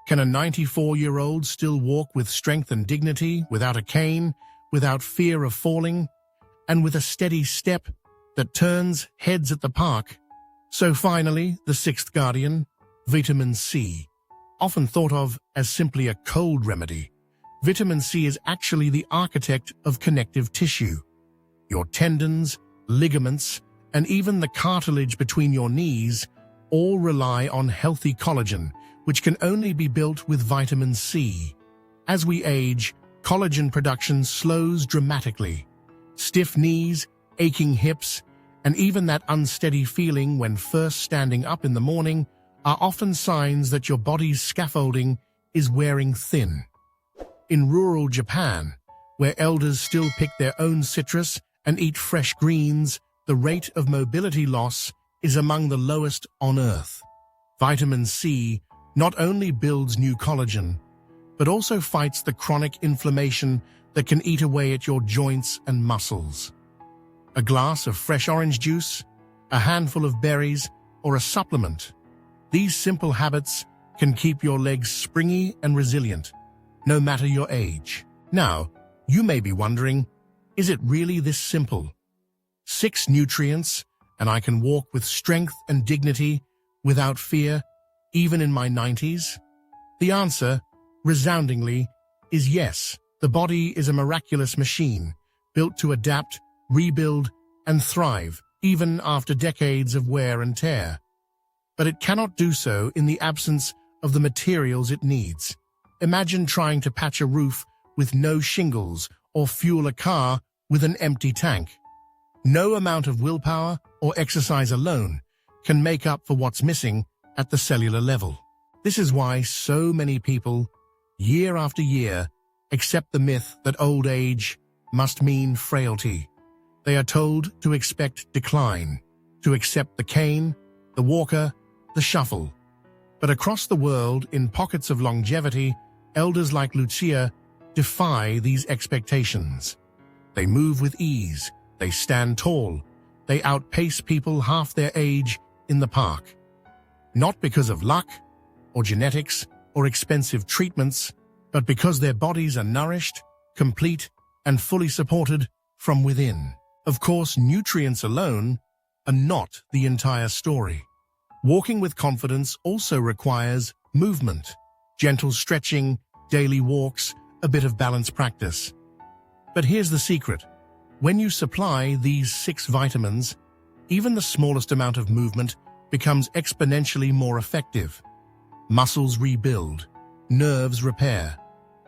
Can a 94-year-old still walk with strength and dignity, without a cane, without fear of falling, and with a steady step that turns heads at the park? So finally, the sixth guardian, vitamin C. Often thought of as simply a cold remedy, vitamin C is actually the architect of connective tissue. Your tendons, ligaments, and even the cartilage between your knees all rely on healthy collagen, which can only be built with vitamin C. As we age, collagen production slows dramatically. Stiff knees, aching hips, and even that unsteady feeling when first standing up in the morning are often signs that your body's scaffolding is wearing thin. In rural Japan, where elders still pick their own citrus and eat fresh greens, the rate of mobility loss is among the lowest on Earth. Vitamin C not only builds new collagen, but also fights the chronic inflammation that can eat away at your joints and muscles. A glass of fresh orange juice, a handful of berries, or a supplement. These simple habits can keep your legs springy and resilient, no matter your age. Now, you may be wondering, is it really this simple? 6 nutrients, and I can walk with strength and dignity without fear, even in my 90s? The answer, resoundingly, is yes. The body is a miraculous machine, built to adapt, rebuild, and thrive, even after decades of wear and tear. But it cannot do so in the absence of the materials it needs. Imagine trying to patch a roof with no shingles or fuel a car with an empty tank. No amount of willpower or exercise alone can make up for what's missing at the cellular level. This is why so many people, year after year, accept the myth that old age must mean frailty. They are told to expect decline, to accept the cane, the walker, the shuffle. But across the world, in pockets of longevity, elders like Lucia defy these expectations. They move with ease, they stand tall, they outpace people half their age in the park. Not because of luck, or genetics, or expensive treatments, but because their bodies are nourished, complete, and fully supported from within. Of course, nutrients alone are not the entire story. Walking with confidence also requires movement, gentle stretching, daily walks, a bit of balance practice. But here's the secret. When you supply these 6 vitamins, even the smallest amount of movement becomes exponentially more effective. Muscles rebuild, nerves repair,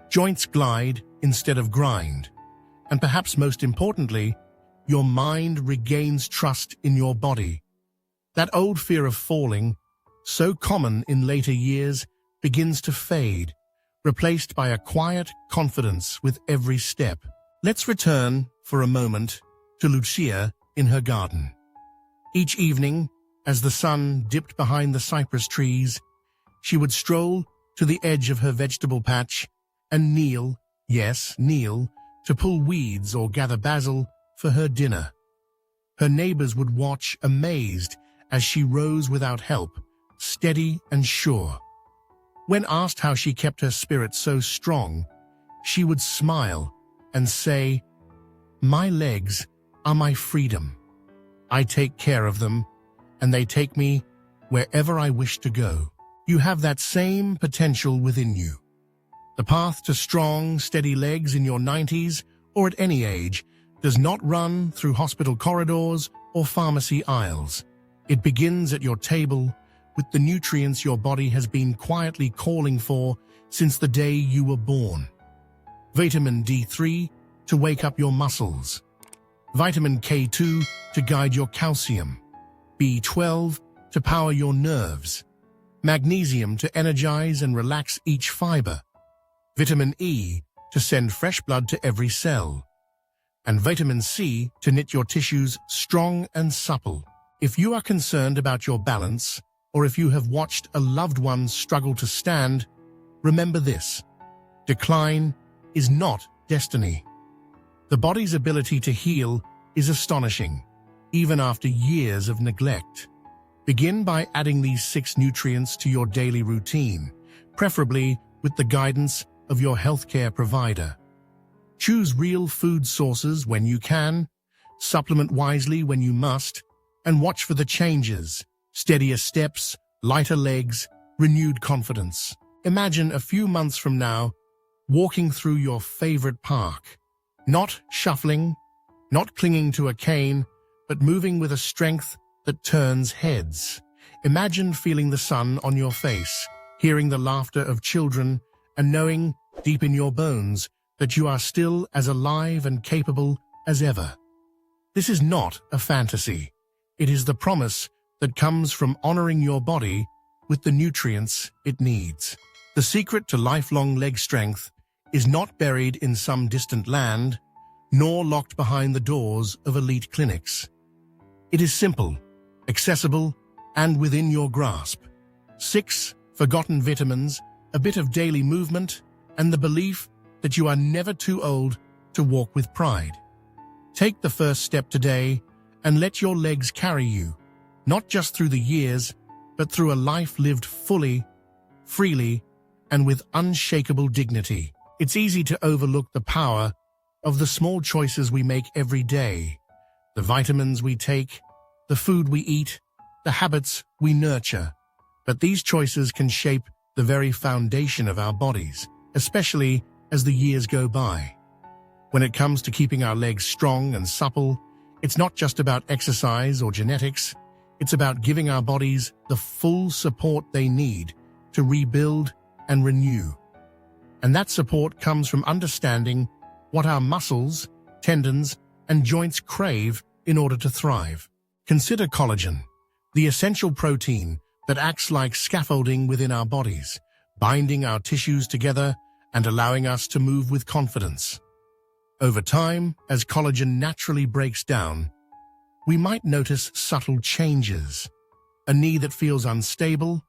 joints glide instead of grind, and perhaps most importantly, your mind regains trust in your body. That old fear of falling, so common in later years, begins to fade, replaced by a quiet confidence with every step. Let's return for a moment to Lucia in her garden. Each evening, as the sun dipped behind the cypress trees, she would stroll to the edge of her vegetable patch and kneel, yes, kneel, to pull weeds or gather basil for her dinner. Her neighbors would watch amazed as she rose without help, steady and sure. When asked how she kept her spirit so strong, she would smile and say, "My legs are my freedom. I take care of them, and they take me wherever I wish to go." You have that same potential within you. The path to strong, steady legs in your 90s or at any age does not run through hospital corridors or pharmacy aisles. It begins at your table with the nutrients your body has been quietly calling for since the day you were born. Vitamin D3 to wake up your muscles. Vitamin K2 to guide your calcium. B12 to power your nerves. Magnesium to energize and relax each fiber. Vitamin E to send fresh blood to every cell. And vitamin C to knit your tissues strong and supple. If you are concerned about your balance, or if you have watched a loved one struggle to stand, remember this: decline is not destiny. The body's ability to heal is astonishing, even after years of neglect. Begin by adding these 6 nutrients to your daily routine. preferably with the guidance of your healthcare provider. Choose real food sources when you can, supplement wisely when you must, and watch for the changes: steadier steps, lighter legs, renewed confidence. Imagine a few months from now, walking through your favorite park, not shuffling, not clinging to a cane, but moving with a strength that turns heads. Imagine feeling the sun on your face, hearing the laughter of children, and knowing, deep in your bones, that you are still as alive and capable as ever. This is not a fantasy. It is the promise that comes from honoring your body with the nutrients it needs. The secret to lifelong leg strength is not buried in some distant land, nor locked behind the doors of elite clinics. It is simple, accessible, and within your grasp. 6 forgotten vitamins, a bit of daily movement, and the belief that you are never too old to walk with pride. Take the first step today and let your legs carry you, not just through the years, but through a life lived fully, freely, and with unshakable dignity. It's easy to overlook the power of the small choices we make every day, the vitamins we take, the food we eat, the habits we nurture. But these choices can shape the very foundation of our bodies, especially as the years go by. When it comes to keeping our legs strong and supple, it's not just about exercise or genetics. It's about giving our bodies the full support they need to rebuild and renew. And that support comes from understanding what our muscles, tendons, and joints crave in order to thrive. Consider collagen, the essential protein that acts like scaffolding within our bodies, binding our tissues together and allowing us to move with confidence. Over time, as collagen naturally breaks down, we might notice subtle changes: a knee that feels unstable,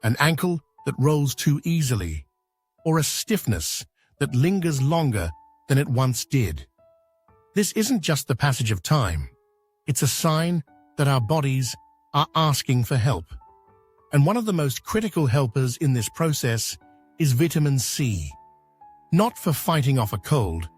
an ankle that rolls too easily, or a stiffness that lingers longer than it once did. This isn't just the passage of time. It's a sign that our bodies are asking for help. And one of the most critical helpers in this process is vitamin C. Not for fighting off a cold,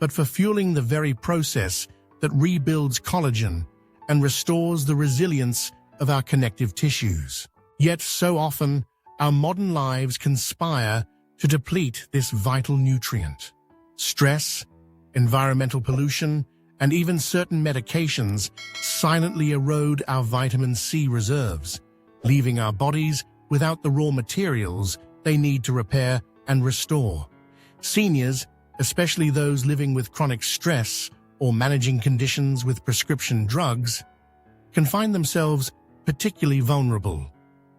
but for fueling the very process that rebuilds collagen and restores the resilience of our connective tissues. Yet so often, our modern lives conspire to deplete this vital nutrient. Stress, environmental pollution, and even certain medications silently erode our vitamin C reserves, leaving our bodies without the raw materials they need to repair and restore. Seniors, especially those living with chronic stress or managing conditions with prescription drugs, can find themselves particularly vulnerable.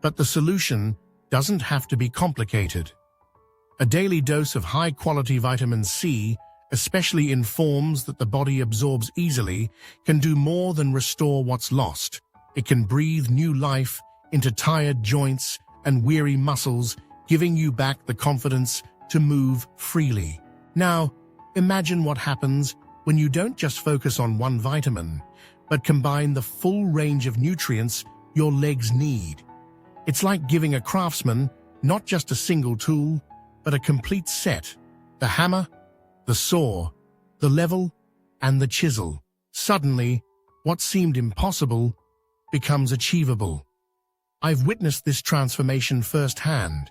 But the solution doesn't have to be complicated. A daily dose of high-quality vitamin C, especially in forms that the body absorbs easily, can do more than restore what's lost. It can breathe new life into tired joints and weary muscles, giving you back the confidence to move freely. Now, imagine what happens when you don't just focus on one vitamin, but combine the full range of nutrients your legs need. It's like giving a craftsman not just a single tool, but a complete set: the hammer, the saw, the level, and the chisel. Suddenly, what seemed impossible becomes achievable. I've witnessed this transformation firsthand.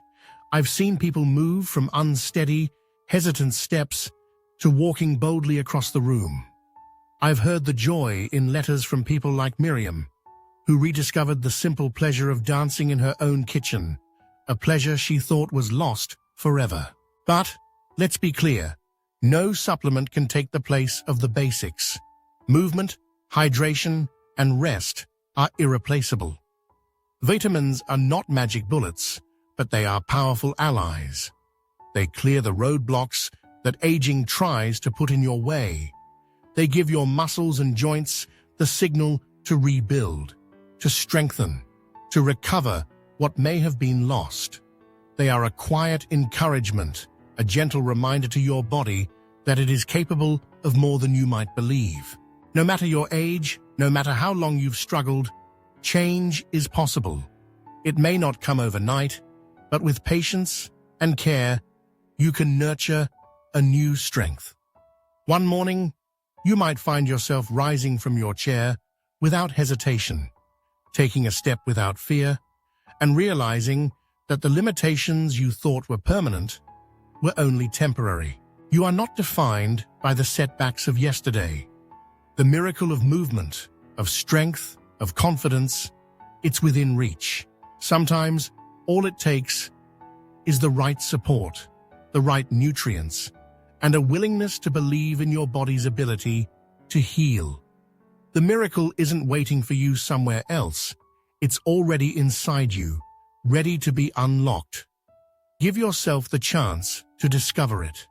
I've seen people move from unsteady, hesitant steps to walking boldly across the room. I've heard the joy in letters from people like Miriam, who rediscovered the simple pleasure of dancing in her own kitchen, a pleasure she thought was lost forever. But, let's be clear, no supplement can take the place of the basics. Movement, hydration, and rest are irreplaceable. Vitamins are not magic bullets, but they are powerful allies. They clear the roadblocks that aging tries to put in your way. They give your muscles and joints the signal to rebuild, to strengthen, to recover what may have been lost. They are a quiet encouragement, a gentle reminder to your body that it is capable of more than you might believe. No matter your age, no matter how long you've struggled, change is possible. It may not come overnight, but with patience, and care, you can nurture a new strength. One morning, you might find yourself rising from your chair without hesitation, taking a step without fear, and realizing that the limitations you thought were permanent were only temporary. You are not defined by the setbacks of yesterday. The miracle of movement, of strength, of confidence, it's within reach. Sometimes, all it takes is the right support, the right nutrients, and a willingness to believe in your body's ability to heal. The miracle isn't waiting for you somewhere else. It's already inside you, ready to be unlocked. Give yourself the chance to discover it.